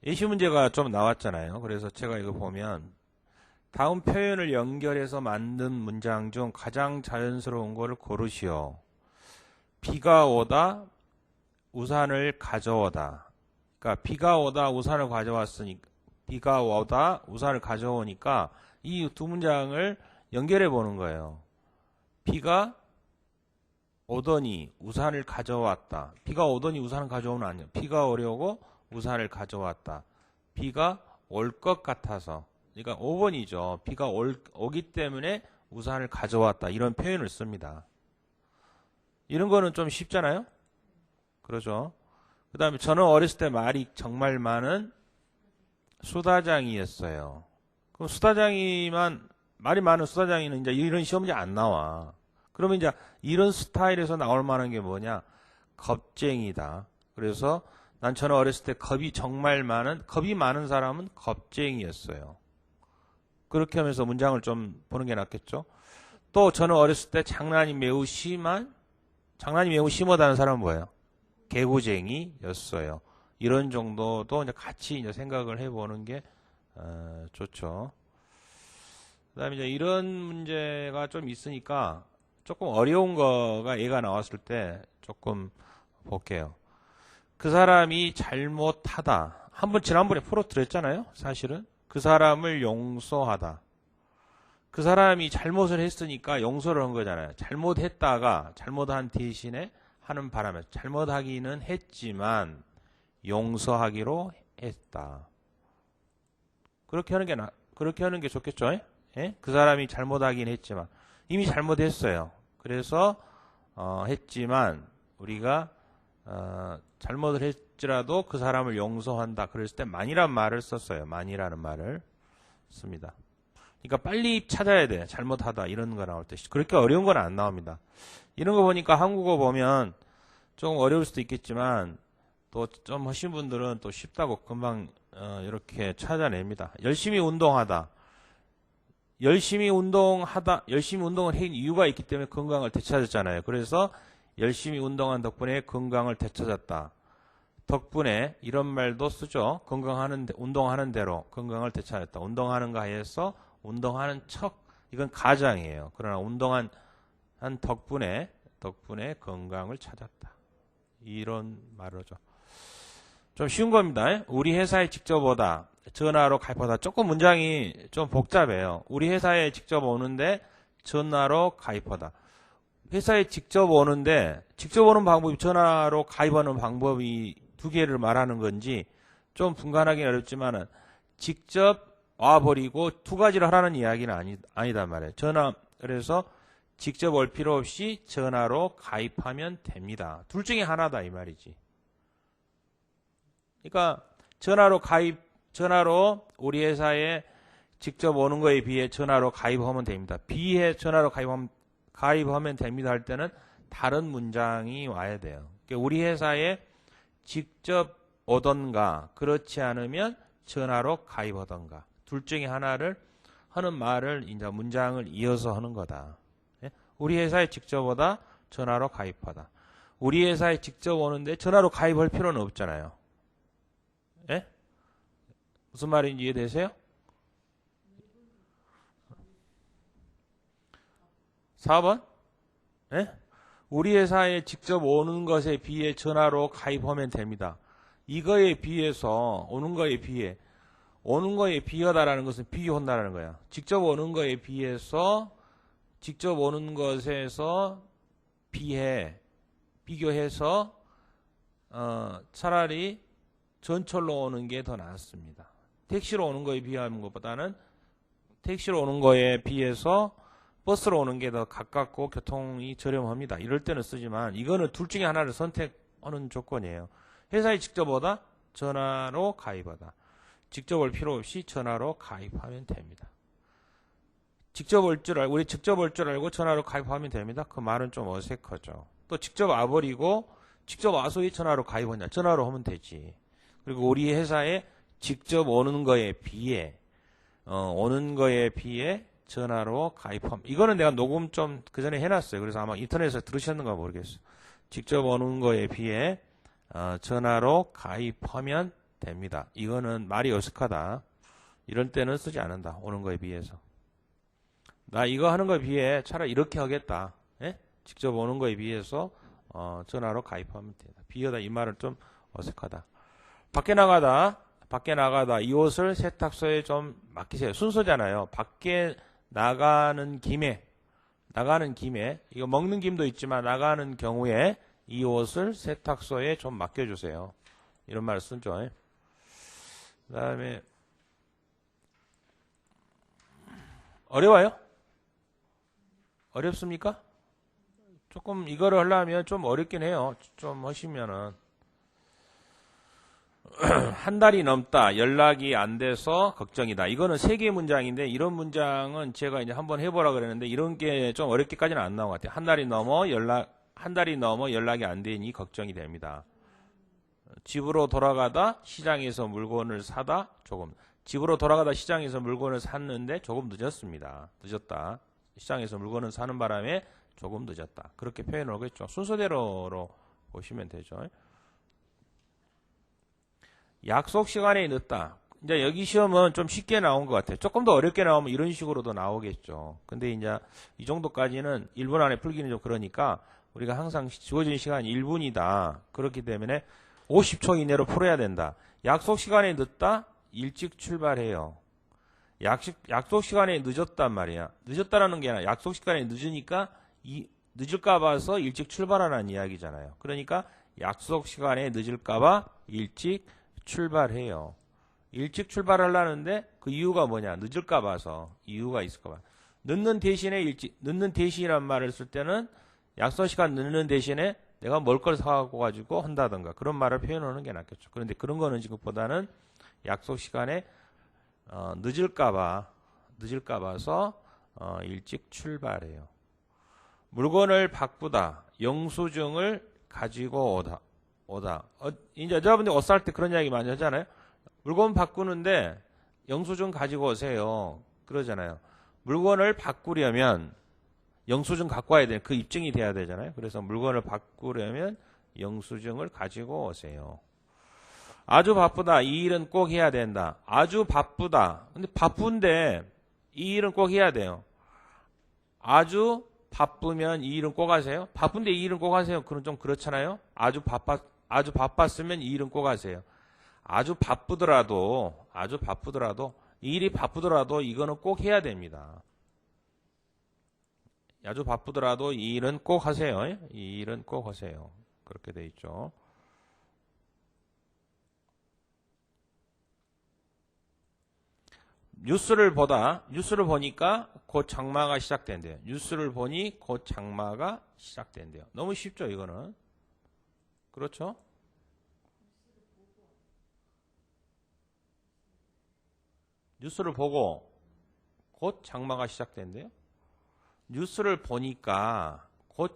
예시 문제가 좀 나왔잖아요. 그래서 제가 이거 보면 다음 표현을 연결해서 만든 문장 중 가장 자연스러운 거를 고르시오. 비가 오다 우산을 가져오다. 그러니까 비가 오다 우산을 가져왔으니까, 비가 오다 우산을 가져오니까 이 두 문장을 연결해 보는 거예요. 비가 오더니 우산을 가져왔다. 비가 오더니 우산을 가져오는 아니에요. 비가 오려고 우산을 가져왔다. 비가 올 것 같아서. 그러니까 5번이죠. 비가 오기 때문에 우산을 가져왔다. 이런 표현을 씁니다. 이런 거는 좀 쉽잖아요? 그러죠? 그 다음에 저는 어렸을 때 말이 정말 많은 수다장이었어요. 그럼 말이 많은 수다장이는 이제 이런 시험 문제 안 나와. 그러면 이제 이런 스타일에서 나올 만한 게 뭐냐? 겁쟁이다. 그래서 저는 어렸을 때 겁이 많은 사람은 겁쟁이였어요. 그렇게 하면서 문장을 좀 보는 게 낫겠죠? 또 저는 어렸을 때 장난이 매우 심하다는 사람은 뭐예요? 개구쟁이였어요. 이런 정도도 이제 같이 이제 생각을 해보는 게 좋죠. 그다음에 이제 이런 문제가 좀 있으니까 조금 어려운 거가 얘가 나왔을 때 조금 볼게요. 그 사람이 잘못하다. 지난번에 풀어드렸잖아요. 사실은 그 사람을 용서하다. 그 사람이 잘못을 했으니까 용서를 한 거잖아요. 잘못했다가 잘못한 대신에 하는 바람에 잘못하기는 했지만 용서하기로 했다. 그렇게 하는 게 좋겠죠? 예? 그 사람이 잘못하긴 했지만 이미 잘못했어요. 그래서 했지만 우리가 잘못을 했지라도 그 사람을 용서한다. 그랬을 때 만이라는 말을 썼어요. 만이라는 말을 씁니다. 그러니까 빨리 찾아야 돼. 잘못하다 이런 거 나올 때. 그렇게 어려운 건 안 나옵니다. 이런 거 보니까 한국어 보면 조금 어려울 수도 있겠지만 또 좀 하신 분들은 또 쉽다고 금방 이렇게 찾아냅니다. 열심히 운동하다. 열심히 운동을 한 이유가 있기 때문에 건강을 되찾았잖아요. 그래서 열심히 운동한 덕분에 건강을 되찾았다. 덕분에 이런 말도 쓰죠. 운동하는 대로 건강을 되찾았다. 운동하는 가해서 운동하는 척. 이건 가장이에요. 그러나 운동한 덕분에 건강을 찾았다. 이런 말로죠. 좀 쉬운 겁니다. 우리 회사에 직접 오다. 전화로 가입하다. 조금 문장이 좀 복잡해요. 우리 회사에 직접 오는데 전화로 가입하다. 회사에 직접 오는 방법이 전화로 가입하는 방법이 두 개를 말하는 건지 좀 분간하기는 어렵지만은 직접 와버리고 두 가지를 하라는 이야기는 아니단 말이에요. 그래서 직접 올 필요 없이 전화로 가입하면 됩니다. 둘 중에 하나다 이 말이지. 그러니까 전화로 우리 회사에 직접 오는 거에 비해 전화로 가입하면 됩니다. 전화로 가입하면 됩니다 할 때는 다른 문장이 와야 돼요. 그러니까 우리 회사에 직접 오던가 그렇지 않으면 전화로 가입하던가 둘 중에 하나를 하는 말을 이제 문장을 이어서 하는 거다. 우리 회사에 직접 오다 전화로 가입하다. 우리 회사에 직접 오는데 전화로 가입할 필요는 없잖아요. 예? 무슨 말인지 이해되세요? 4번? 예? 우리 회사에 직접 오는 것에 비해 전화로 가입하면 됩니다. 이거에 비해서 오는 거에 비하다라는 것은 비교한다라는 거야. 직접 오는 거에 비해서 직접 오는 것에서 비교해서 차라리 전철로 오는 게 더 낫습니다. 택시로 오는 거에 비하는 것보다는 택시로 오는 거에 비해서 버스로 오는 게 더 가깝고 교통이 저렴합니다. 이럴 때는 쓰지만 이거는 둘 중에 하나를 선택하는 조건이에요. 회사에 직접 오다 전화로 가입하다. 직접 올 필요 없이 전화로 가입하면 됩니다. 우리 직접 올 줄 알고 전화로 가입하면 됩니다. 그 말은 좀 어색하죠. 또 직접 와버리고 직접 와서 왜 전화로 가입하냐. 전화로 하면 되지. 그리고 우리 회사에 직접 오는 거에 비해 전화로 가입함. 이거는 내가 녹음 좀 그 전에 해놨어요. 그래서 아마 인터넷에서 들으셨는가 모르겠어요. 직접 오는 거에 비해 전화로 가입하면 됩니다. 이거는 말이 어색하다. 이런 때는 쓰지 않는다. 오는 거에 비해서. 나 이거 하는 거에 비해 차라리 이렇게 하겠다. 예? 직접 오는 거에 비해서 전화로 가입하면 된다. 비하다 이 말은 좀 어색하다. 밖에 나가다 이 옷을 세탁소에 좀 맡기세요. 순서잖아요. 밖에 나가는 김에 이거 먹는 김도 있지만 나가는 경우에 이 옷을 세탁소에 좀 맡겨주세요. 이런 말을 쓰죠. 그 다음에 어려워요? 어렵습니까? 조금 이거를 하려면 좀 어렵긴 해요. 좀 하시면은 한 달이 넘다 연락이 안 돼서 걱정이다. 이거는 세 개의 문장인데 이런 문장은 제가 이제 한번 해보라 그랬는데 이런 게 좀 어렵게까지는 안 나온 것 같아요. 한 달이 넘어 연락이 안 되니 걱정이 됩니다. 집으로 돌아가다 시장에서 물건을 사다 조금. 집으로 돌아가다 시장에서 물건을 샀는데 조금 늦었습니다. 늦었다. 시장에서 물건을 사는 바람에 조금 늦었다. 그렇게 표현을 하겠죠. 순서대로 보시면 되죠. 약속 시간에 늦다. 이제 여기 시험은 좀 쉽게 나온 것 같아요. 조금 더 어렵게 나오면 이런 식으로도 나오겠죠. 근데 이제 이 정도까지는 1분 안에 풀기는 좀 그러니까 우리가 항상 주어진 시간이 1분이다. 그렇기 때문에 50초 이내로 풀어야 된다. 약속 시간에 늦다. 일찍 출발해요. 약속 시간에 늦었단 말이야. 늦었다라는 게 아니라 약속 시간에 늦으니까 늦을까 봐서 일찍 출발하라는 이야기잖아요. 그러니까 약속 시간에 늦을까 봐 일찍 출발해요. 일찍 출발하려는데 그 이유가 뭐냐? 늦을까 봐서 이유가 있을까 봐. 늦는 대신이란 말을 쓸 때는 약속 시간 늦는 대신에 내가 먹을 걸 사갖고 가지고 한다던가 그런 말을 표현하는 게 낫겠죠. 그런데 그런 거는 지금보다는 약속 시간에 늦을까 봐서 일찍 출발해요. 물건을 바꾸다, 영수증을 가지고 오다. 이제 여자분들 옷 살 때 그런 이야기 많이 하잖아요. 물건 바꾸는데 영수증 가지고 오세요. 그러잖아요. 물건을 바꾸려면 영수증 갖고 와야 돼. 그 입증이 돼야 되잖아요. 그래서 물건을 바꾸려면 영수증을 가지고 오세요. 아주 바쁘다. 이 일은 꼭 해야 된다. 아주 바쁘다. 근데 바쁜데 이 일은 꼭 해야 돼요. 아주 바쁘면 이 일은 꼭 하세요. 바쁜데 이 일은 꼭 하세요. 그건 좀 그렇잖아요. 아주 바빴으면 이 일은 꼭 하세요. 아주 바쁘더라도 이 일이 바쁘더라도 이거는 꼭 해야 됩니다. 아주 바쁘더라도 이 일은 꼭 하세요. 이 일은 꼭 하세요. 그렇게 돼 있죠. 뉴스를 보니까 곧 장마가 시작된대요. 뉴스를 보니 곧 장마가 시작된대요. 너무 쉽죠, 이거는. 그렇죠? 뉴스를 보고 곧 장마가 시작된대요. 뉴스를 보니까 곧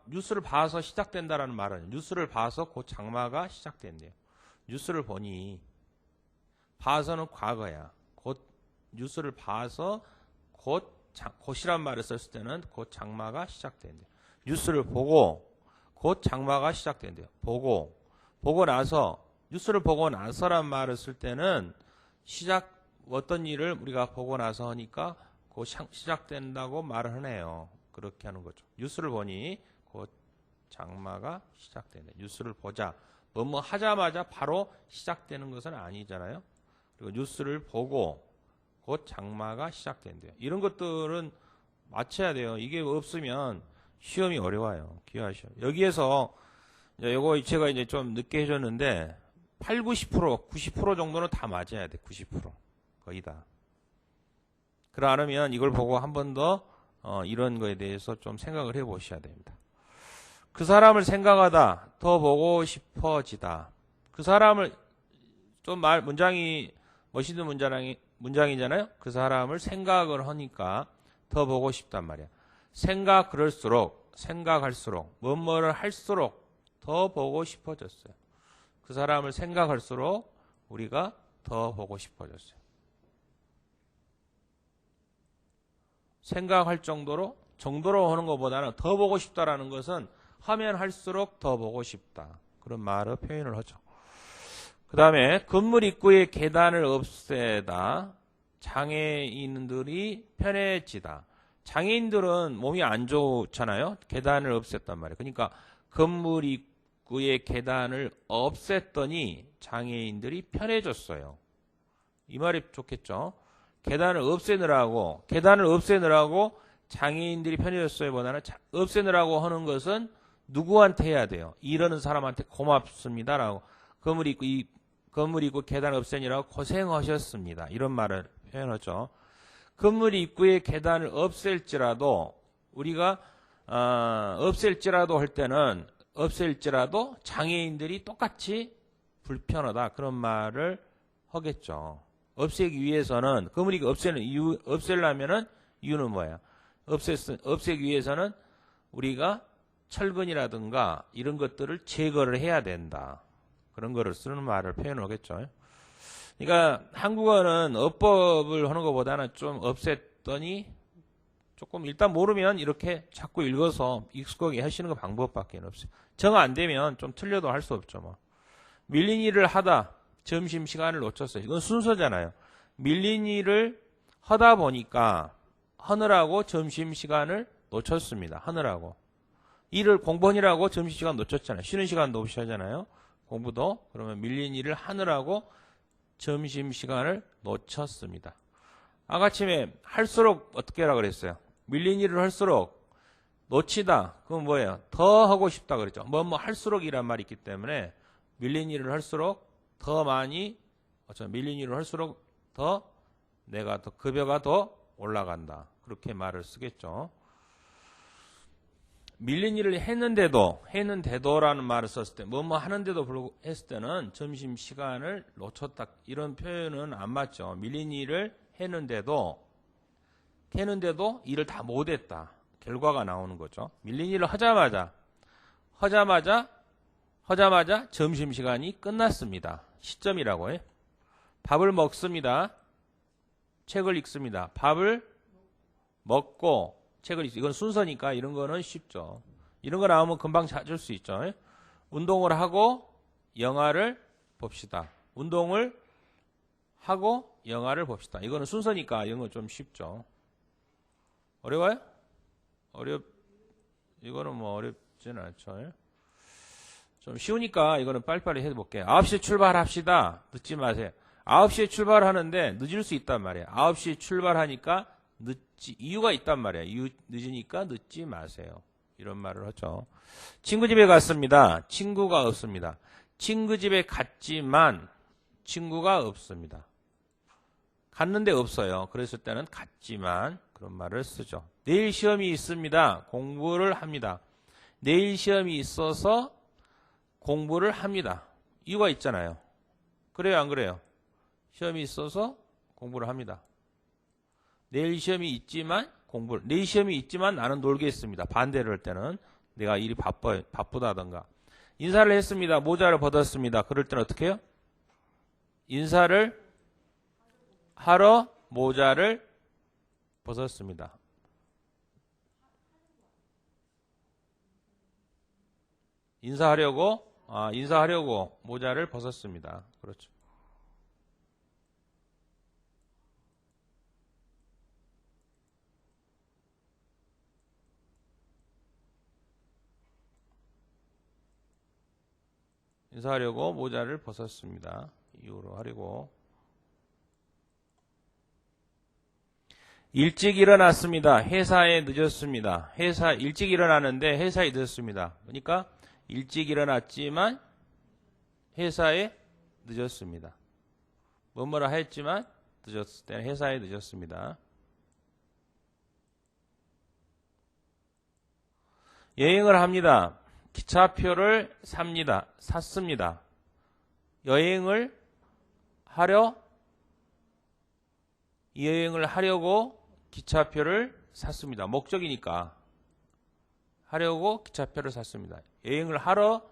뉴스를 봐서 시작된다라는 말은 뉴스를 봐서 곧 장마가 시작된대요. 뉴스를 보니 봐서는 과거야. 뉴스를 봐서 곧이란 말을 썼을 때는 곧 장마가 시작된대요. 뉴스를 보고 곧 장마가 시작된대요. 보고 나서 뉴스를 보고 나서란 말을 쓸 때는 어떤 일을 우리가 보고 나서 하니까 곧 시작된다고 말을 하네요. 그렇게 하는 거죠. 뉴스를 보니 곧 장마가 시작된대. 뉴스를 보자. 뭐뭐 하자마자 바로 시작되는 것은 아니잖아요. 그리고 뉴스를 보고 곧 장마가 시작된대요. 이런 것들은 맞춰야 돼요. 이게 없으면 시험이 어려워요. 기하 시험. 여기에서 이거 제가 이제 좀 늦게 해줬는데 90% 정도는 다 맞아야 돼. 90% 거의 다. 그러면 이걸 보고 한 번 더 이런 거에 대해서 좀 생각을 해보셔야 됩니다. 그 사람을 생각하다 더 보고 싶어지다. 그 사람을 문장이 멋있는 문장이잖아요. 그 사람을 생각을 하니까 더 보고 싶단 말이야. 생각할수록 뭐뭐를 할수록 더 보고 싶어졌어요. 그 사람을 생각할수록 우리가 더 보고 싶어졌어요. 생각할 정도로 하는 것보다는 더 보고 싶다라는 것은 하면 할수록 더 보고 싶다. 그런 말을 표현을 하죠. 그 다음에 건물 입구의 계단을 없애다. 장애인들이 편해지다. 장애인들은 몸이 안 좋잖아요. 계단을 없앴단 말이에요. 그러니까 건물 입구의 계단을 없앴더니 장애인들이 편해졌어요. 이 말이 좋겠죠. 계단을 없애느라고 장애인들이 편해졌어요 보다는 없애느라고 하는 것은 누구한테 해야 돼요? 이러는 사람한테 고맙습니다라고. 건물 입구 계단 없애니라고 고생하셨습니다. 이런 말을 표현하죠. 건물 입구의 계단을 없앨지라도 우리가 없앨지라도 할 때는 없앨지라도 장애인들이 똑같이 불편하다. 그런 말을 하겠죠. 없애기 위해서는 건물 입구 없애려면은 이유는 뭐예요? 없애기 위해서는 우리가 철근이라든가 이런 것들을 제거를 해야 된다. 그런 거를 쓰는 말을 표현하겠죠. 그러니까 한국어는 어법을 하는 것보다는 좀 없앴더니 조금 일단 모르면 이렇게 자꾸 읽어서 익숙하게 하시는 거 방법밖에 없어요. 정 안 되면 좀 틀려도 할 수 없죠. 뭐. 밀린 일을 하다 점심시간을 놓쳤어요. 이건 순서잖아요. 밀린 일을 하다 보니까 하느라고 점심시간을 놓쳤습니다. 하느라고. 일을 공부하느라고 점심시간 놓쳤잖아요. 쉬는 시간도 없이 하잖아요. 공부도. 그러면 밀린 일을 하느라고 점심시간을 놓쳤습니다. 아까침에 할수록 어떻게 하라 그랬어요? 밀린 일을 할수록 놓치다. 그건 뭐예요? 더 하고 싶다 그랬죠. 뭐 할수록이란 말이 있기 때문에 밀린 일을 할수록 더 많이 밀린 일을 할수록 더 내가 더 급여가 더 올라간다. 그렇게 말을 쓰겠죠. 밀린 일을 했는데도라는 말을 썼을 때, 하는데도 불구하고 했을 때는 점심시간을 놓쳤다. 이런 표현은 안 맞죠. 밀린 일을 했는데도 일을 다 못했다. 결과가 나오는 거죠. 밀린 일을 하자마자 점심시간이 끝났습니다. 시점이라고 해. 밥을 먹습니다. 책을 읽습니다. 밥을 먹고 책을 읽습니다. 이건 순서니까 이런 거는 쉽죠. 이런 거 나오면 금방 찾을 수 있죠. 운동을 하고 영화를 봅시다. 운동을 하고 영화를 봅시다. 이거는 순서니까 이런 건 좀 쉽죠. 어려워요? 이거는 뭐 어렵지는 않죠. 좀 쉬우니까 이거는 빨리빨리 해볼게요. 9시에 출발합시다. 늦지 마세요. 9시에 출발하는데 늦을 수 있단 말이에요. 9시에 출발하니까 이유가 있단 말이에요. 늦으니까 늦지 마세요. 이런 말을 하죠. 친구 집에 갔습니다. 친구가 없습니다. 친구 집에 갔지만 친구가 없습니다. 갔는데 없어요. 그랬을 때는 갔지만 그런 말을 쓰죠. 내일 시험이 있습니다. 공부를 합니다. 내일 시험이 있어서 공부를 합니다. 이유가 있잖아요. 그래요, 안 그래요? 시험이 있어서 공부를 합니다. 내일 시험이 있지만 내일 시험이 있지만 나는 놀겠습니다. 반대를 할 때는 내가 일이 바쁘다던가. 인사를 했습니다. 모자를 벗었습니다. 그럴 때는 어떻게 해요? 인사를 하러 모자를 벗었습니다. 인사하려고 모자를 벗었습니다. 그렇죠. 인사하려고 모자를 벗었습니다. 이유로 하려고. 일찍 일어났습니다. 회사에 늦었습니다. 일찍 일어났는데 회사에 늦었습니다. 그러니까 일찍 일어났지만 회사에 늦었습니다. 뭐뭐라 했지만 늦었을 때는 회사에 늦었습니다. 여행을 합니다. 기차표를 샀습니다. 여행을 하려고 기차표를 샀습니다. 목적이니까 하려고 기차표를 샀습니다. 여행을 하러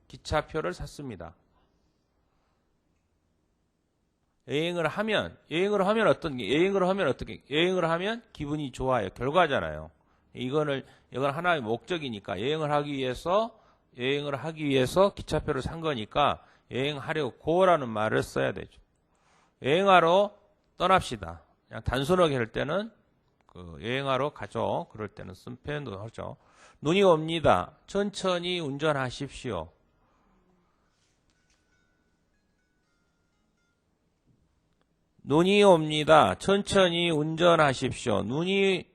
기차표를 샀습니다. 여행을 하면 어떻게? 여행을 하면 기분이 좋아요. 결과잖아요. 이건 하나의 목적이니까 여행을 하기 위해서 기차표를 산 거니까 여행하려고라는 말을 써야 되죠. 여행하러 떠납시다. 그냥 단순하게 할 때는 여행하러 가죠. 그럴 때는 쓴 표현도 하죠. 눈이 옵니다. 천천히 운전하십시오. 눈이 옵니다. 천천히 운전하십시오. 눈이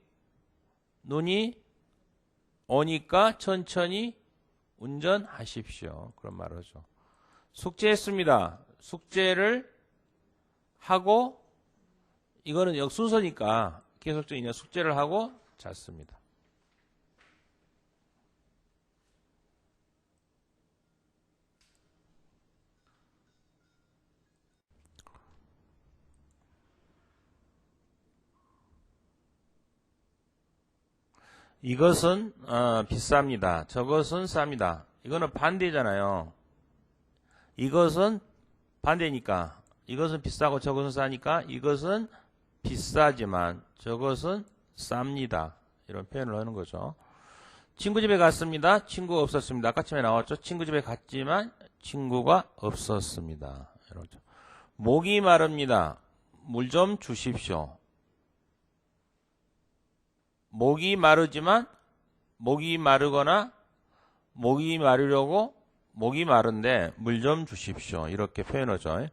오니까 천천히 운전하십시오. 그런 말을 하죠. 숙제했습니다. 숙제를 하고, 이거는 역순서니까 계속적인 숙제를 하고 잤습니다. 이것은 비쌉니다. 저것은 쌉니다. 이거는 반대잖아요. 이것은 반대니까 이것은 비싸고 저것은 싸니까 이것은 비싸지만 저것은 쌉니다. 이런 표현을 하는 거죠. 친구 집에 갔습니다. 친구가 없었습니다. 아까 전에 나왔죠. 친구 집에 갔지만 친구가 없었습니다. 이러죠. 목이 마릅니다. 물 좀 주십시오. 목이 마르지만 목이 마르거나 목이 마르려고 목이 마른데 물 좀 주십시오. 이렇게 표현하죠.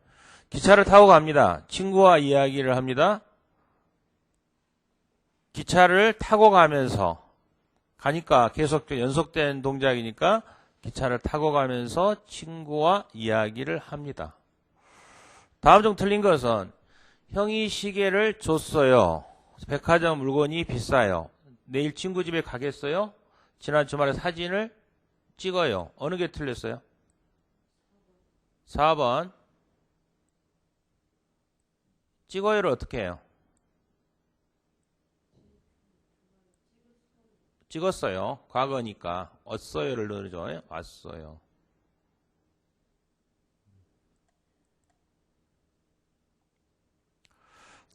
기차를 타고 갑니다. 친구와 이야기를 합니다. 기차를 타고 가면서 가니까 계속 연속된 동작이니까 기차를 타고 가면서 친구와 이야기를 합니다. 다음 중 틀린 것은 형이 시계를 줬어요. 백화점 물건이 비싸요. 내일 친구 집에 가겠어요? 지난 주말에 사진을 찍어요. 어느 게 틀렸어요? 4번. 찍어요를 어떻게 해요? 찍었어요. 과거니까 왔어요를 넣어줘. 왔어요.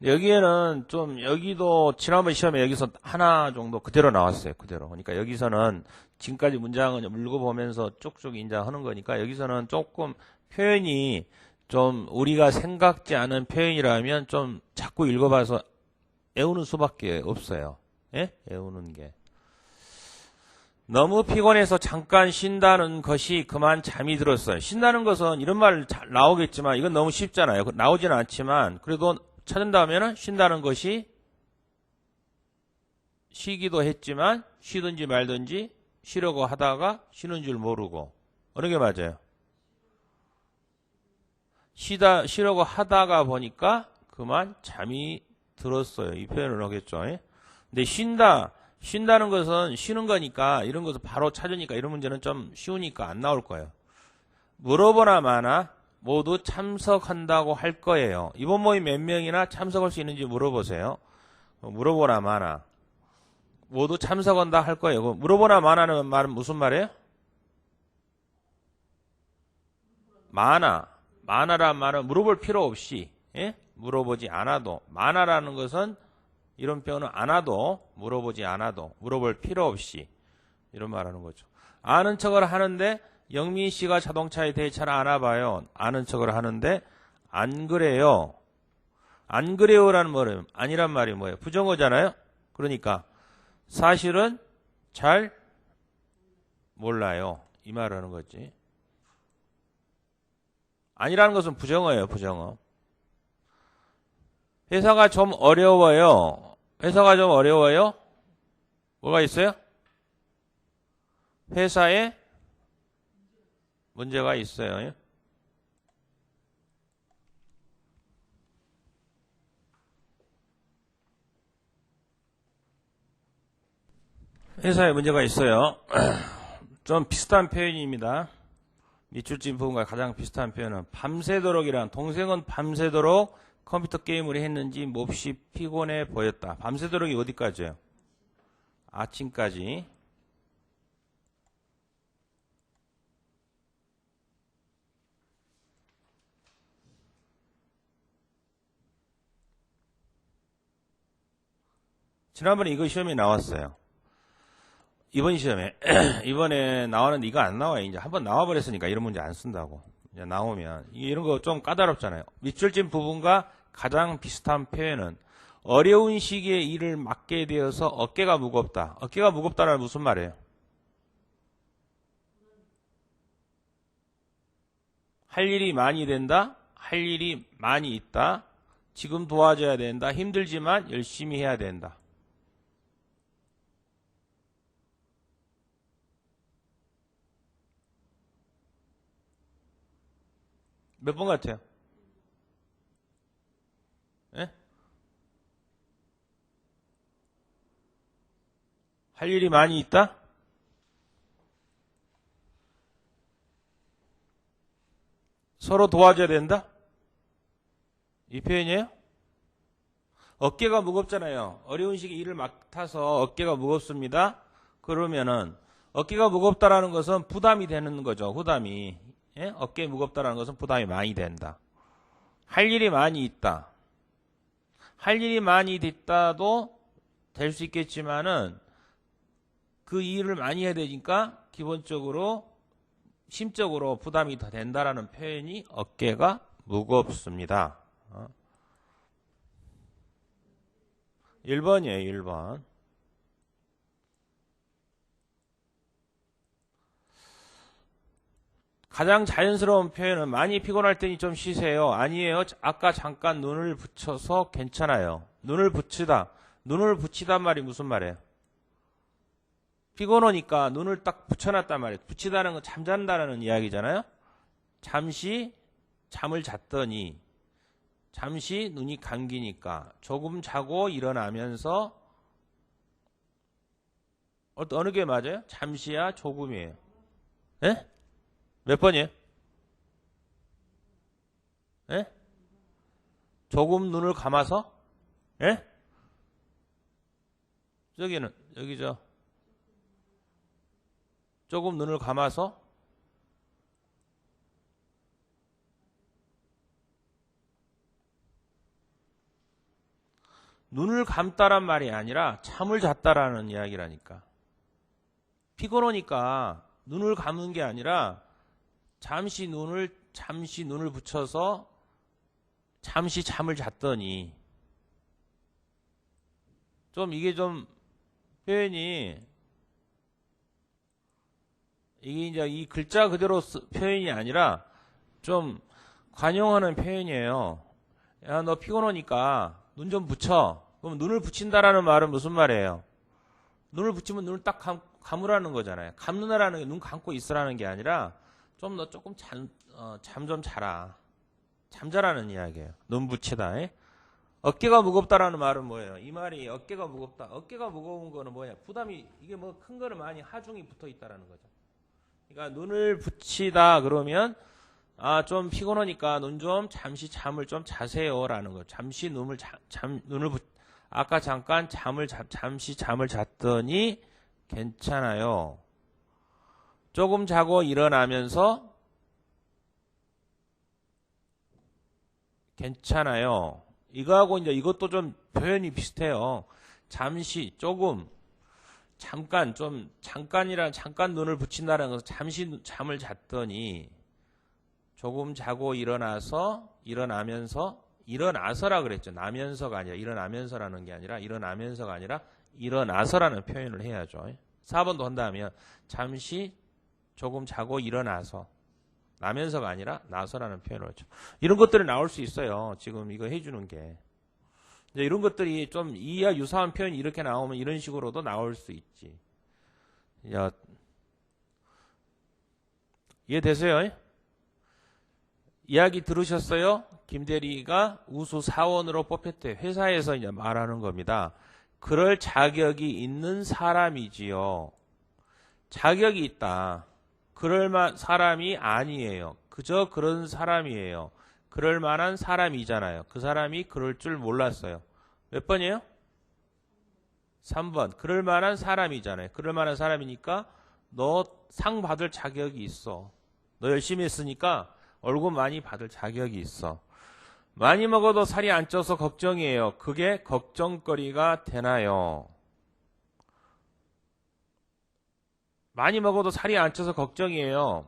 여기에는 좀 여기도 지난번 시험에 여기서 하나 정도 그대로 나왔어요. 그대로. 그러니까 여기서는 지금까지 문장은 읽어보면서 쭉쭉 인자하는 거니까 여기서는 조금 표현이 좀 우리가 생각지 않은 표현이라면 좀 자꾸 읽어봐서 애우는 수밖에 없어요. 예? 애우는 게. 너무 피곤해서 잠깐 쉰다는 것이 그만 잠이 들었어요. 쉰다는 것은 이런 말 나오겠지만 이건 너무 쉽잖아요. 나오지는 않지만 그래도 찾은다면 쉰다는 것이 쉬기도 했지만 쉬든지 말든지 쉬려고 하다가 쉬는 줄 모르고 어느 게 맞아요? 쉬려고 하다가 보니까 그만 잠이 들었어요. 이 표현을 하겠죠. 근데 쉰다는 것은 쉬는 거니까 이런 것을 바로 찾으니까 이런 문제는 좀 쉬우니까 안 나올 거예요. 물어보나 마나 모두 참석한다고 할 거예요. 이번 모임 몇 명이나 참석할 수 있는지 물어보세요. 물어보나 마나 모두 참석한다 할 거예요. 물어보나 마나는 말은 무슨 말이에요? 마나란 말은 물어볼 필요 없이 물어보지 않아도 마나라는 것은 이런 표현은 안아도 물어보지 않아도 물어볼 필요 없이 이런 말하는 거죠. 아는 척을 하는데 영민 씨가 자동차에 대해 잘 알아봐요. 아는 척을 하는데 안 그래요. 안 그래요라는 말은 아니란 말이 뭐예요? 부정어잖아요. 그러니까 사실은 잘 몰라요. 이 말을 하는 거지. 아니라는 것은 부정어예요. 부정어. 회사가 좀 어려워요. 회사가 좀 어려워요? 뭐가 있어요? 회사에 문제가 있어요. 회사에 문제가 있어요. 좀 비슷한 표현입니다. 밑줄진 부분과 가장 비슷한 표현은 밤새도록이란 동생은 밤새도록 컴퓨터 게임을 했는지 몹시 피곤해 보였다. 밤새도록이 어디까지예요? 아침까지. 지난번에 이거 시험이 나왔어요. 이번 시험에 이번에 나왔는데 이거 안 나와요. 이제 한번 나와버렸으니까 이런 문제 안 쓴다고. 이제 나오면 이런 거 좀 까다롭잖아요. 밑줄진 부분과 가장 비슷한 표현은 어려운 시기에 일을 맡게 되어서 어깨가 무겁다. 어깨가 무겁다는 무슨 말이에요? 할 일이 많이 된다. 할 일이 많이 있다. 지금 도와줘야 된다. 힘들지만 열심히 해야 된다. 몇 번 같아요? 예? 할 일이 많이 있다? 서로 도와줘야 된다? 이 표현이에요? 어깨가 무겁잖아요. 어려운 시기에 일을 맡아서 어깨가 무겁습니다. 그러면은 어깨가 무겁다라는 것은 부담이 되는 거죠. 부담이. 예? 어깨 무겁다라는 것은 부담이 많이 된다. 할 일이 많이 있다. 할 일이 많이 있다도 될 수 있겠지만은 그 일을 많이 해야 되니까 기본적으로 심적으로 부담이 더 된다라는 표현이 어깨가 무겁습니다. 1번이에요. 1번. 가장 자연스러운 표현은 많이 피곤할 때니 좀 쉬세요. 아니에요. 아까 잠깐 눈을 붙여서 괜찮아요. 눈을 붙이다. 눈을 붙이단 말이 무슨 말이에요? 피곤하니까 눈을 딱 붙여놨단 말이에요. 붙이다는 건 잠잔다는 이야기잖아요. 잠시 잠을 잤더니 잠시 눈이 감기니까 조금 자고 일어나면서 어느 게 맞아요? 잠시야 조금이에요. 예? 몇 번이에요? 예? 조금 눈을 감아서? 예? 저기는 여기죠. 조금 눈을 감아서 눈을 감다란 말이 아니라 잠을 잤다라는 이야기라니까. 피곤하니까 눈을 감는 게 아니라 잠시 눈을 붙여서 잠시 잠을 잤더니 좀 이게 좀 표현이 이게 이제 이 글자 그대로 표현이 아니라 좀 관용하는 표현이에요. 야, 너 피곤하니까 눈 좀 붙여. 그럼 눈을 붙인다라는 말은 무슨 말이에요? 눈을 붙이면 눈을 딱 감으라는 거잖아요. 감느라는 게 눈 감고 있으라는 게 아니라 좀 너 조금 잠 좀 자라. 잠자라는 이야기예요. 눈 붙이다. 어깨가 무겁다라는 말은 뭐예요? 이 말이 어깨가 무겁다. 어깨가 무거운 거는 뭐냐? 부담이 이게 뭐 큰 거는 많이 하중이 붙어 있다라는 거죠. 그러니까 눈을 붙이다 그러면 좀 피곤하니까 눈 좀 잠시 잠을 좀 자세요라는 거. 잠시 아까 잠깐 잠시 잠을 잤더니 괜찮아요. 조금 자고 일어나면서 괜찮아요. 이거하고 이제 이것도 좀 표현이 비슷해요. 잠시, 조금, 잠깐 눈을 붙인다는 것은 잠시 잠을 잤더니 조금 자고 일어나서라 그랬죠. 나면서가 아니라 일어나면서라는 게 아니라 일어나면서가 아니라 일어나서라는 표현을 해야죠. 4번도 한다면 잠시 조금 자고 일어나서 나면서가 아니라 나서라는 표현을 하죠. 이런 것들이 나올 수 있어요. 지금 이거 해주는 게. 이제 이런 것들이 좀 이와 유사한 표현이 이렇게 나오면 이런 식으로도 나올 수 있지. 야, 이해되세요? 이야기 들으셨어요? 김대리가 우수 사원으로 뽑혔대. 회사에서 이제 말하는 겁니다. 그럴 자격이 있는 사람이지요. 자격이 있다. 그럴 사람이 아니에요. 그저 그런 사람이에요. 그럴 만한 사람이잖아요. 그 사람이 그럴 줄 몰랐어요. 몇 번이에요? 3번. 그럴 만한 사람이잖아요. 그럴 만한 사람이니까 너 상 받을 자격이 있어. 너 열심히 했으니까 월급 많이 받을 자격이 있어. 많이 먹어도 살이 안 쪄서 걱정이에요. 그게 걱정거리가 되나요? 많이 먹어도 살이 안 쪄서 걱정이에요.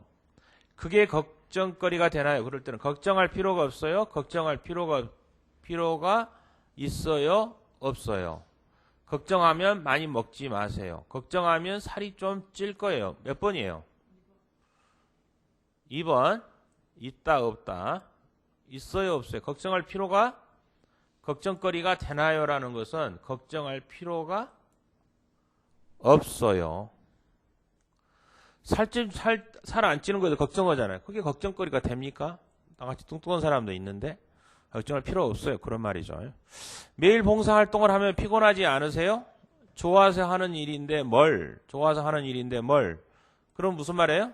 그게 걱정거리가 되나요? 그럴 때는 걱정할 필요가 없어요? 걱정할 필요가 있어요? 없어요? 걱정하면 많이 먹지 마세요. 걱정하면 살이 좀 찔 거예요. 몇 번이에요? 2번. 있다 없다. 있어요 없어요? 걱정거리가 되나요? 라는 것은 걱정할 필요가 없어요. 살 안 찌는 거에도 걱정하잖아요. 그게 걱정거리가 됩니까? 나같이 뚱뚱한 사람도 있는데 걱정할 필요 없어요. 그런 말이죠. 매일 봉사활동을 하면 피곤하지 않으세요? 좋아서 하는 일인데 뭘? 그럼 무슨 말이에요?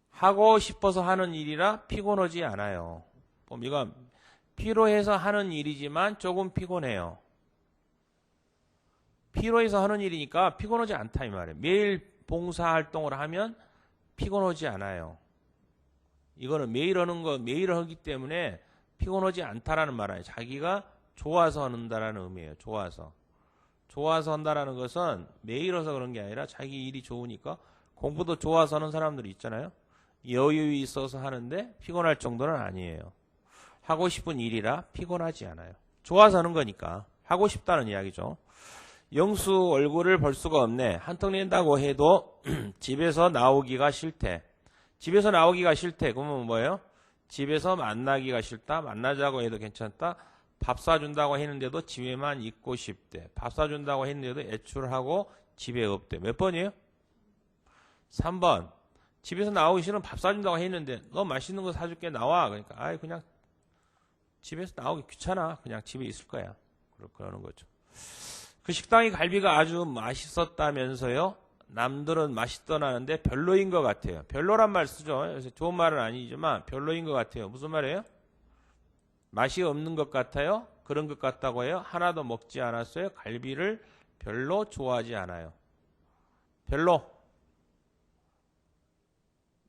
하고 싶어서 하는 일이라 피곤하지 않아요. 이거 피로해서 하는 일이지만 조금 피곤해요. 피로해서 하는 일이니까 피곤하지 않다 이 말이에요. 매일 봉사활동을 하면 피곤하지 않아요. 이거는 매일 하기 때문에 피곤하지 않다라는 말이에요. 자기가 좋아서 한다라는 의미예요. 좋아서 한다라는 것은 매일 해서 그런 게 아니라 자기 일이 좋으니까 공부도 좋아서 하는 사람들이 있잖아요. 여유 있어서 하는데 피곤할 정도는 아니에요. 하고 싶은 일이라 피곤하지 않아요. 좋아서 하는 거니까 하고 싶다는 이야기죠. 영수 얼굴을 볼 수가 없네. 한턱 낸다고 해도 집에서 나오기가 싫대. 그러면 뭐예요? 집에서 만나기가 싫다. 만나자고 해도 괜찮다. 밥 사준다고 했는데도 집에만 있고 싶대. 밥 사준다고 했는데도 애출하고 집에 없대. 몇 번이에요? 3번. 집에서 나오기 싫으면 밥 사준다고 했는데 너 맛있는 거 사줄게 나와. 그러니까 그냥 집에서 나오기 귀찮아. 그냥 집에 있을 거야. 그러는 거죠. 그 식당의 갈비가 아주 맛있었다면서요. 남들은 맛있더라는데 별로인 것 같아요. 별로란 말 쓰죠. 그래서 좋은 말은 아니지만 별로인 것 같아요. 무슨 말이에요? 맛이 없는 것 같아요. 그런 것 같다고 해요. 하나도 먹지 않았어요. 갈비를 별로 좋아하지 않아요. 별로.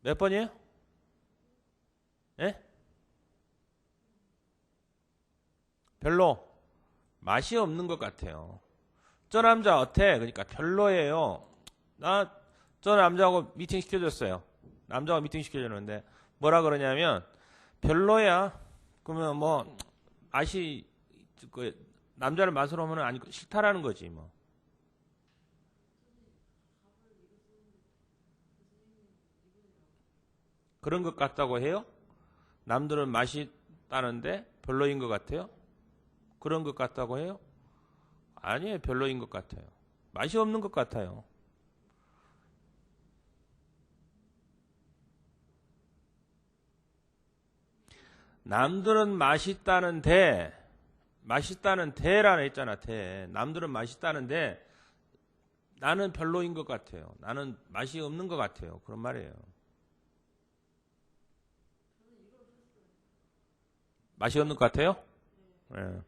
몇 번이에요? 예? 별로. 맛이 없는 것 같아요. 저 남자 어때? 그러니까 별로예요. 저 남자하고 미팅 시켜줬어요. 남자하고 미팅 시켜줬는데 뭐라 그러냐면 별로야. 그러면 뭐 맛이 남자를 맛으로 하면 아니고 싫다라는 거지 뭐. 그런 것 같다고 해요? 남들은 맛있다는데 별로인 것 같아요? 그런 것 같다고 해요? 아니에요. 별로인 것 같아요. 맛이 없는 것 같아요. 남들은 맛있다는데 라는 했잖아. 남들은 맛있다는데 나는 별로인 것 같아요. 나는 맛이 없는 것 같아요. 그런 말이에요. 맛이 없는 것 같아요? 네.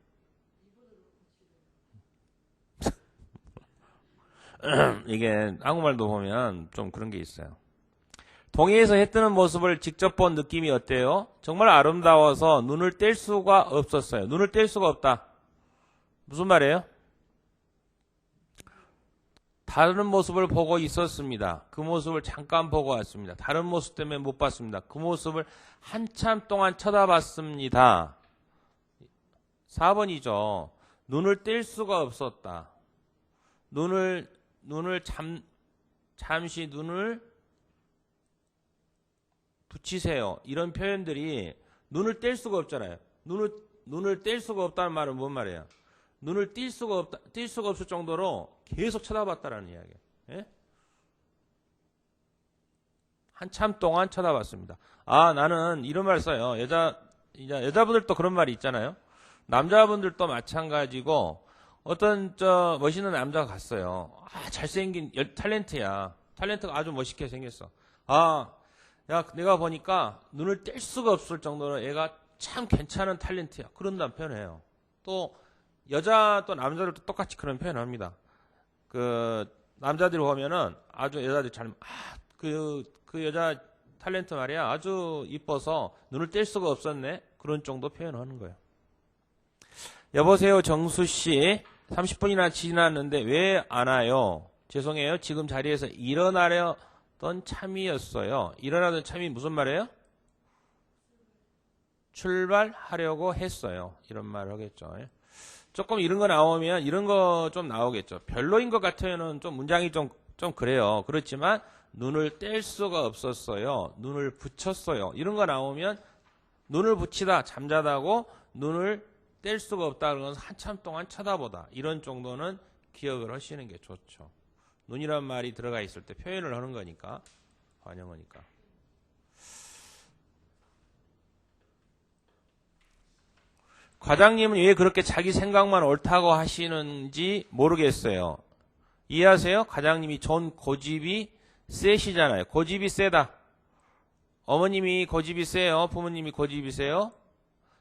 이게 한국말도 보면 좀 그런 게 있어요. 동해에서 해 뜨는 모습을 직접 본 느낌이 어때요? 정말 아름다워서 눈을 뗄 수가 없었어요. 눈을 뗄 수가 없다. 무슨 말이에요? 다른 모습을 보고 있었습니다. 그 모습을 잠깐 보고 왔습니다. 다른 모습 때문에 못 봤습니다. 그 모습을 한참 동안 쳐다봤습니다. 4번이죠. 눈을 뗄 수가 없었다. 잠시 눈을 붙이세요. 이런 표현들이 눈을 뗄 수가 없잖아요. 눈을 뗄 수가 없다는 말은 뭔 말이에요? 눈을 뗄 수가 없을 정도로 계속 쳐다봤다라는 이야기예요. 예? 한참 동안 쳐다봤습니다. 나는 이런 말 써요. 여자분들도 그런 말이 있잖아요. 남자분들도 마찬가지고 어떤 멋있는 남자가 갔어요. 잘생긴 탤런트야. 탤런트가 아주 멋있게 생겼어. 야, 내가 보니까 눈을 뗄 수가 없을 정도로 얘가 참 괜찮은 탤런트야. 그런다는 표현해요. 또 남자들도 똑같이 그런 표현을 합니다. 남자들 보면은 아주 여자들 그 여자 탤런트 말이야. 아주 이뻐서 눈을 뗄 수가 없었네. 그런 정도 표현을 하는 거예요. 여보세요, 정수씨. 30분이나 지났는데 왜 안 와요? 죄송해요. 지금 자리에서 일어나려던 참이었어요. 일어나던 참이 무슨 말이에요? 출발하려고 했어요. 이런 말을 하겠죠. 조금 이런 거 나오면 이런 거 좀 나오겠죠. 별로인 것 같아요는 좀 문장이 좀 그래요. 그렇지만 눈을 뗄 수가 없었어요. 눈을 붙였어요. 이런 거 나오면 눈을 붙이다, 잠자다고 눈을 뗄 수가 없다. 그러면 한참 동안 쳐다보다. 이런 정도는 기억을 하시는 게 좋죠. 눈이란 말이 들어가 있을 때 표현을 하는 거니까. 관용어니까. 과장님은 왜 그렇게 자기 생각만 옳다고 하시는지 모르겠어요. 이해하세요? 과장님이 전 고집이 세시잖아요. 고집이 세다. 어머님이 고집이 세요? 부모님이 고집이 세요?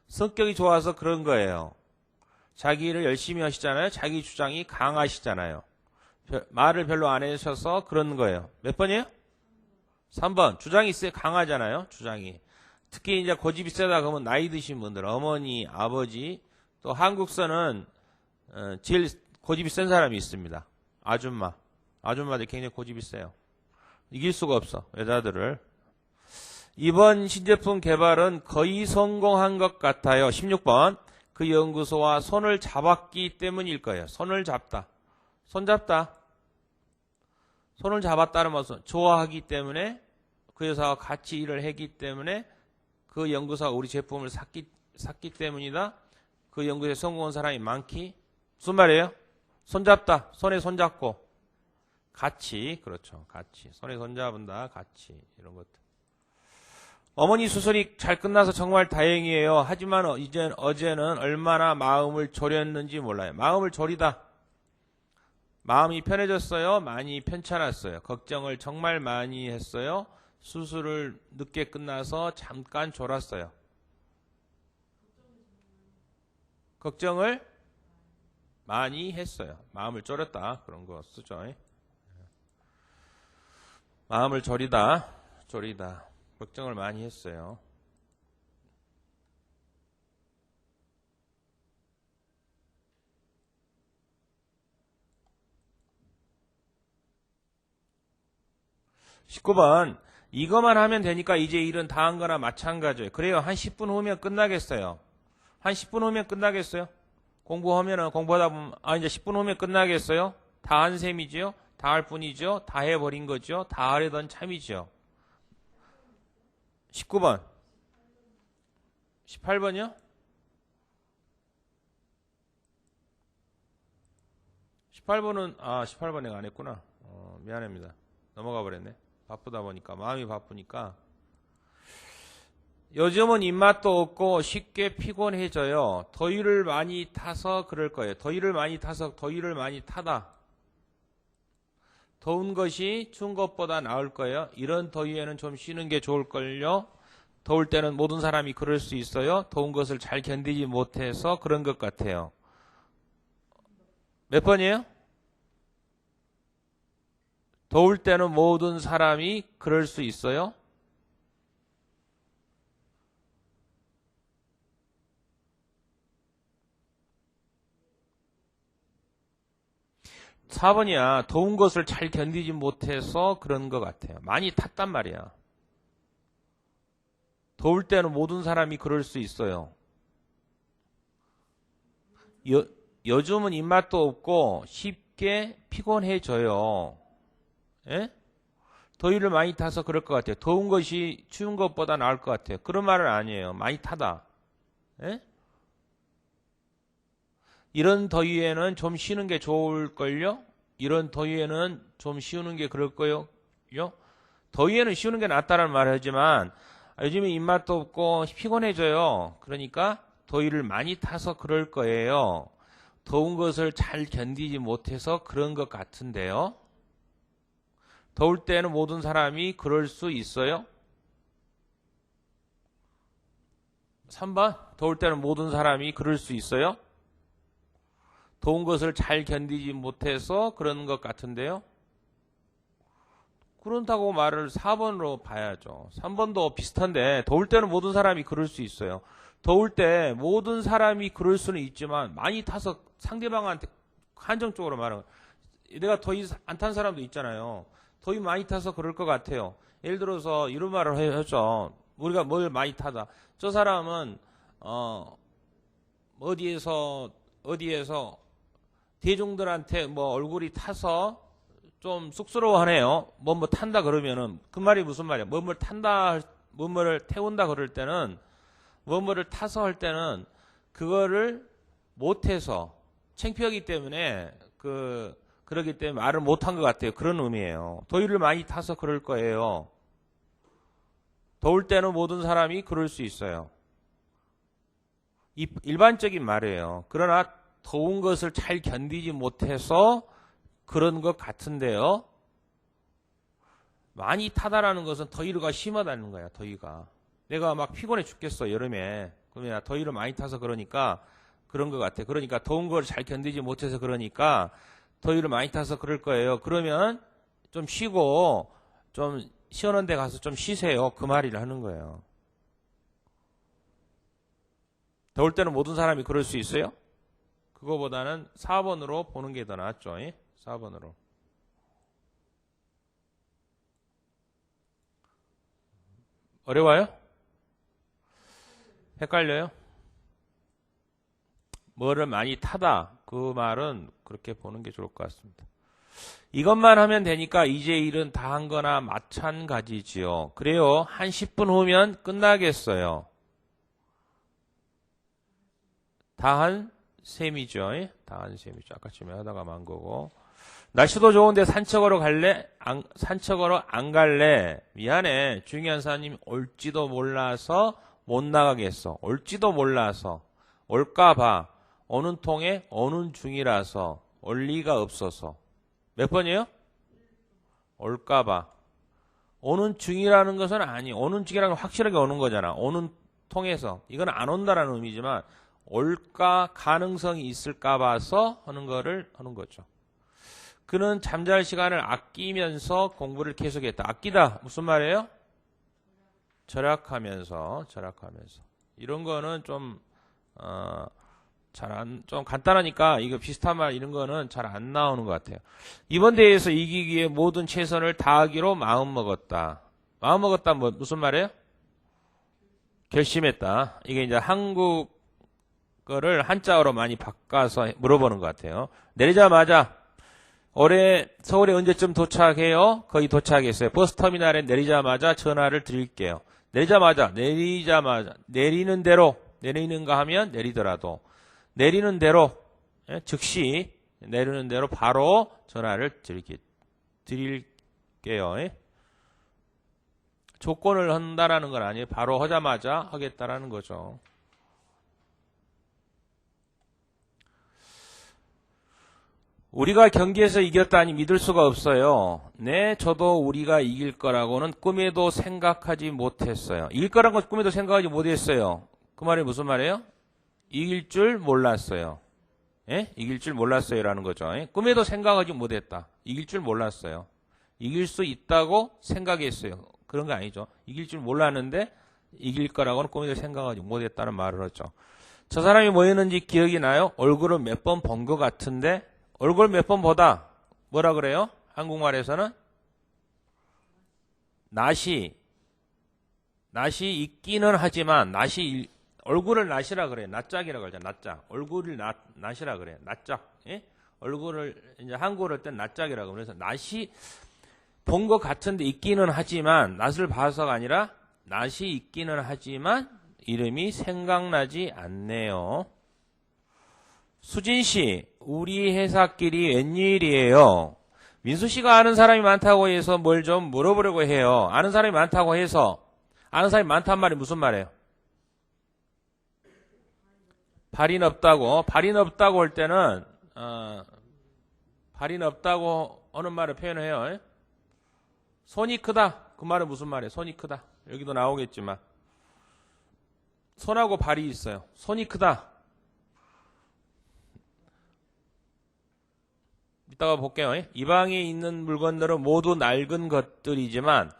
성격이 좋아서 그런 거예요. 자기 일을 열심히 하시잖아요. 자기 주장이 강하시잖아요. 말을 별로 안 해주셔서 그런 거예요. 몇 번이에요? 3번. 주장이 강하잖아요. 주장이. 특히 이제 고집이 세다 그러면 나이 드신 분들, 어머니, 아버지, 또 한국서는 제일 고집이 센 사람이 있습니다. 아줌마. 아줌마들 굉장히 고집이 세요. 이길 수가 없어. 여자들을. 이번 신제품 개발은 거의 성공한 것 같아요. 16번. 그 연구소와 손을 잡았기 때문일 거예요. 손을 잡다. 손잡다. 손을 잡았다는 것은 좋아하기 때문에 그 여사와 같이 일을 했기 때문에 그 연구소가 우리 제품을 샀기 때문이다. 그 연구소에 성공한 사람이 많기. 무슨 말이에요? 손잡다. 손에 손잡고. 같이. 그렇죠. 같이. 손에 손잡은다. 같이. 이런 것들. 어머니 수술이 잘 끝나서 정말 다행이에요. 하지만 어제는 얼마나 마음을 졸였는지 몰라요. 마음을 졸이다. 마음이 편해졌어요. 많이 편찮았어요. 걱정을 정말 많이 했어요. 수술을 늦게 끝나서 잠깐 졸았어요. 걱정을 많이 했어요. 마음을 졸였다. 그런 거 쓰죠. 마음을 졸이다. 걱정을 많이 했어요. (19번) 이거만 하면 되니까 이제 일은 다 한 거나 마찬가지예요. 그래요. 한 10분 후면 끝나겠어요. 한 10분 후면 끝나겠어요? 공부하면은 공부하다 보면 이제 10분 후면 끝나겠어요? 다 한 셈이지요? 다 할 뿐이죠? 다 해버린 거죠? 다 하려던 참이죠. 19번. 18번이요? 18번은 18번 내가 안 했구나. 미안합니다. 넘어가 버렸네. 바쁘다 보니까 마음이 바쁘니까. 요즘은 입맛도 없고 쉽게 피곤해져요. 더위를 많이 타서 그럴 거예요. 더위를 많이 타다. 더운 것이 추운 것보다 나을 거예요. 이런 더위에는 좀 쉬는 게 좋을걸요. 더울 때는 모든 사람이 그럴 수 있어요. 더운 것을 잘 견디지 못해서 그런 것 같아요. 몇 번이에요? 더울 때는 모든 사람이 그럴 수 있어요. 4번이야. 더운 것을 잘 견디지 못해서 그런 것 같아요. 많이 탔단 말이야. 더울 때는 모든 사람이 그럴 수 있어요. 요즘은 입맛도 없고 쉽게 피곤해져요. 예? 더위를 많이 타서 그럴 것 같아요. 더운 것이 추운 것보다 나을 것 같아요. 그런 말은 아니에요. 많이 타다. 예? 이런 더위에는 좀 쉬는 게 좋을걸요? 이런 더위에는 좀 쉬는 게 그럴거요? 더위에는 쉬는 게 낫다는 말을 하지만 요즘에 입맛도 없고 피곤해져요. 그러니까 더위를 많이 타서 그럴 거예요. 더운 것을 잘 견디지 못해서 그런 것 같은데요. 더울 때는 모든 사람이 그럴 수 있어요? 3번. 더울 때는 모든 사람이 그럴 수 있어요? 더운 것을 잘 견디지 못해서 그런 것 같은데요. 그렇다고 말을 4번으로 봐야죠. 3번도 비슷한데 더울 때는 모든 사람이 그럴 수 있어요. 더울 때 모든 사람이 그럴 수는 있지만 많이 타서 상대방한테 한정적으로 말하는 거예요. 내가 더위 안 탄 사람도 있잖아요. 더위 많이 타서 그럴 것 같아요. 예를 들어서 이런 말을 하죠. 우리가 뭘 많이 타다. 저 사람은 어디에서 대중들한테 뭐 얼굴이 타서 좀 쑥스러워하네요. 뭐 탄다 그러면은 그 말이 무슨 말이야? 뭐를 탄다, 뭐를 태운다 그럴 때는 뭐를 타서 할 때는 그거를 못해서 창피하기 때문에 그러기 때문에 말을 못한 것 같아요. 그런 의미예요. 더위를 많이 타서 그럴 거예요. 더울 때는 모든 사람이 그럴 수 있어요. 일반적인 말이에요. 그러나 더운 것을 잘 견디지 못해서 그런 것 같은데요. 많이 타다라는 것은 더위가 심하다는 거야. 더위가. 내가 막 피곤해 죽겠어 여름에. 그러면 더위를 많이 타서 그러니까 그런 것 같아. 그러니까 더운 걸 잘 견디지 못해서 그러니까 더위를 많이 타서 그럴 거예요. 그러면 좀 쉬고 좀 시원한 데 가서 좀 쉬세요. 그 말이를 하는 거예요. 더울 때는 모든 사람이 그럴 수 있어요? 그거보다는 4번으로 보는 게 더 낫죠. 4번으로. 어려워요? 헷갈려요? 뭐를 많이 타다. 그 말은 그렇게 보는 게 좋을 것 같습니다. 이것만 하면 되니까 이제 일은 다 한 거나 마찬가지지요. 그래요. 한 10분 후면 끝나겠어요. 다 한 셈이죠. 다 한 셈이죠. 아까쯤에 하다가 만 거고. 날씨도 좋은데 산책하러 갈래? 산책하러 안 갈래? 미안해. 중요한 사람님 올지도 몰라서 못 나가겠어. 올지도 몰라서. 올까봐. 오는 통에 오는 중이라서. 올 리가 없어서. 몇 번이에요? 올까봐. 오는 중이라는 것은 아니. 오는 중이라는 건 확실하게 오는 거잖아. 오는 통해서. 이건 안 온다라는 의미지만 올까 가능성이 있을까 봐서 하는 거를 하는 거죠. 그는 잠잘 시간을 아끼면서 공부를 계속했다. 아끼다. 무슨 말이에요? 절약하면서. 이런 거는 좀 좀 간단하니까 이거 비슷한 말 이런 거는 잘 안 나오는 것 같아요. 이번 대회에서 이기기 위해 모든 최선을 다하기로 마음먹었다. 마음먹었다 무슨 말이에요? 결심했다. 이게 이제 한국 거를 한자어로 많이 바꿔서 물어보는 것 같아요. 내리자마자 올해 서울에 언제쯤 도착해요? 거의 도착했어요. 버스터미널에 내리자마자 전화를 드릴게요. 내리자마자 내리는 대로 내리는가 하면 내리더라도 내리는 대로 즉시 내리는 대로 바로 전화를 드릴게요. 조건을 한다라는 건 아니에요. 바로 하자마자 하겠다라는 거죠. 우리가 경기에서 이겼다니 믿을 수가 없어요. 네, 저도 우리가 이길 거라고는 꿈에도 생각하지 못했어요. 이길 거라고 꿈에도 생각하지 못했어요. 그 말이 무슨 말이에요? 이길 줄 몰랐어요. 예? 이길 줄 몰랐어요라는 거죠. 예? 꿈에도 생각하지 못했다. 이길 줄 몰랐어요. 이길 수 있다고 생각했어요. 그런 거 아니죠. 이길 줄 몰랐는데 이길 거라고는 꿈에도 생각하지 못했다는 말을 하죠. 저 사람이 뭐였는지 기억이 나요? 얼굴을 몇 번 본 것 같은데 얼굴 몇 번 보다 뭐라 그래요? 한국말에서는 낯이 있기는 하지만 얼굴을 낯이라 그래요. 낯짝이라고 하죠. 낯짝. 얼굴을 낯이라 그래요. 낯짝. 예? 얼굴을 이제 한국어로 할 땐 낯짝이라고. 그래서 낯이 본 것 같은데 있기는 하지만 낯을 봐서가 아니라 낯이 있기는 하지만 이름이 생각나지 않네요. 수진 씨, 우리 회사끼리 웬일이에요? 민수 씨가 아는 사람이 많다고 해서 뭘 좀 물어보려고 해요. 아는 사람이 많다고 해서 아는 사람이 많단 말이 무슨 말이에요? 발인 없다고 할 때는 발인 없다고 하는 말을 표현해요. 손이 크다. 그 말은 무슨 말이에요? 손이 크다. 여기도 나오겠지만 손하고 발이 있어요. 손이 크다. 이따가 볼게요. 이 방에 있는 물건들은 모두 낡은 것들이지만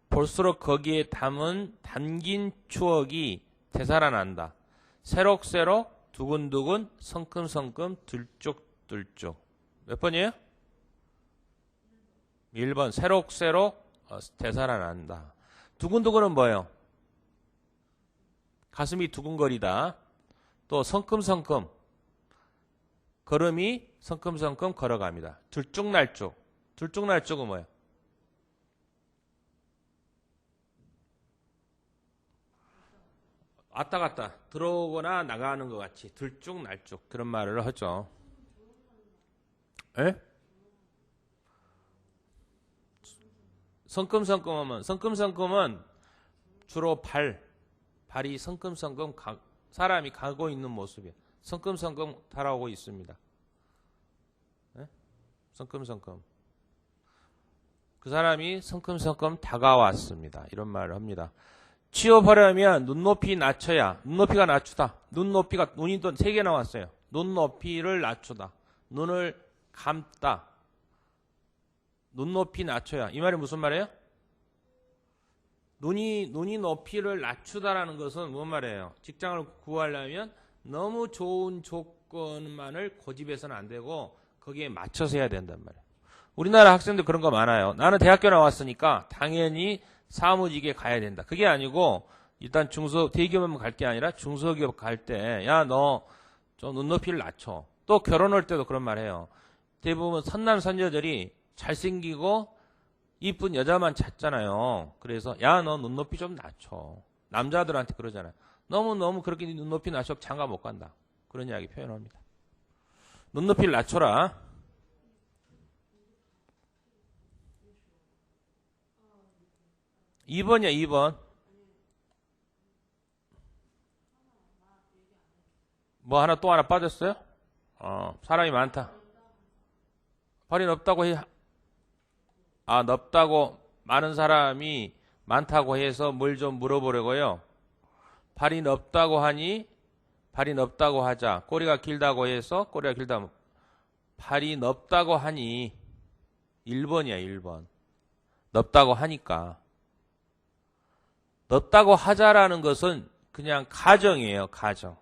볼수록 거기에 담긴 추억이 되살아난다. 새록새록 두근두근 성큼성큼 들쭉들쭉. 몇 번이에요? 1번. 새록새록 되살아난다. 두근두근은 뭐예요? 가슴이 두근거리다. 또 성큼성큼. 걸음이 성큼성큼 걸어갑니다. 들쭉날쭉. 들쭉날쭉은 뭐예요? 왔다 갔다 들어오거나 나가는 것 같이 들쭉날쭉 그런 말을 하죠. 에? 성큼성큼은 주로 발이 성큼성큼 사람이 가고 있는 모습이에요. 성큼성큼 달아오고 있습니다. 에? 성큼성큼. 그 사람이 성큼성큼 다가왔습니다. 이런 말을 합니다. 취업하려면 눈높이 낮춰야. 눈높이가 낮추다. 눈이 또 3개 나왔어요. 눈높이를 낮추다. 눈을 감다. 눈높이 낮춰야. 이 말이 무슨 말이에요? 눈이 높이를 낮추다라는 것은 무슨 말이에요? 직장을 구하려면 너무 좋은 조건만을 고집해서는 안 되고 거기에 맞춰서 해야 된단 말이에요. 우리나라 학생들 그런 거 많아요. 나는 대학교 나왔으니까 당연히 사무직에 가야 된다. 그게 아니고 일단 대기업만 갈 게 아니라 중소기업 갈 때 야, 너 좀 눈높이를 낮춰. 또 결혼할 때도 그런 말 해요. 대부분 선남선녀들이 잘생기고 이쁜 여자만 찾잖아요. 그래서 야, 너 눈높이 좀 낮춰. 남자들한테 그러잖아요. 너무 그렇게 눈높이 낮춰 장가 못 간다. 그런 이야기 표현합니다. 눈높이를 낮춰라. 2번이야, 2번. 뭐 또 하나 빠졌어요? 사람이 많다. 발이 넓다고 넓다고 많은 사람이 많다고 해서 뭘 좀 물어보려고요. 발이 넓다고 하자. 꼬리가 길다고 해서 꼬리가 길다. 발이 넓다고 하니 1번이야, 1번. 넓다고 하니까. 넓다고 하자라는 것은 그냥 가정이에요, 가정.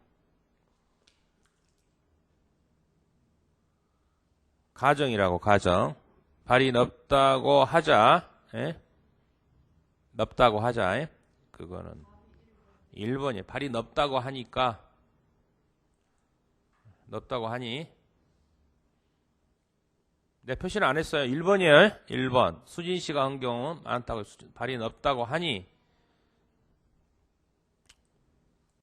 가정이라고, 가정. 발이 넓다고 하자. 예? 넓다고 하자. 예? 그거는 1번이에요. 발이 넓다고 하니까. 넓다고 하니. 네, 표시를 안 했어요. 1번이에요. 1번. 수진 씨가 한 경우 많다고 발이 넓다고 하니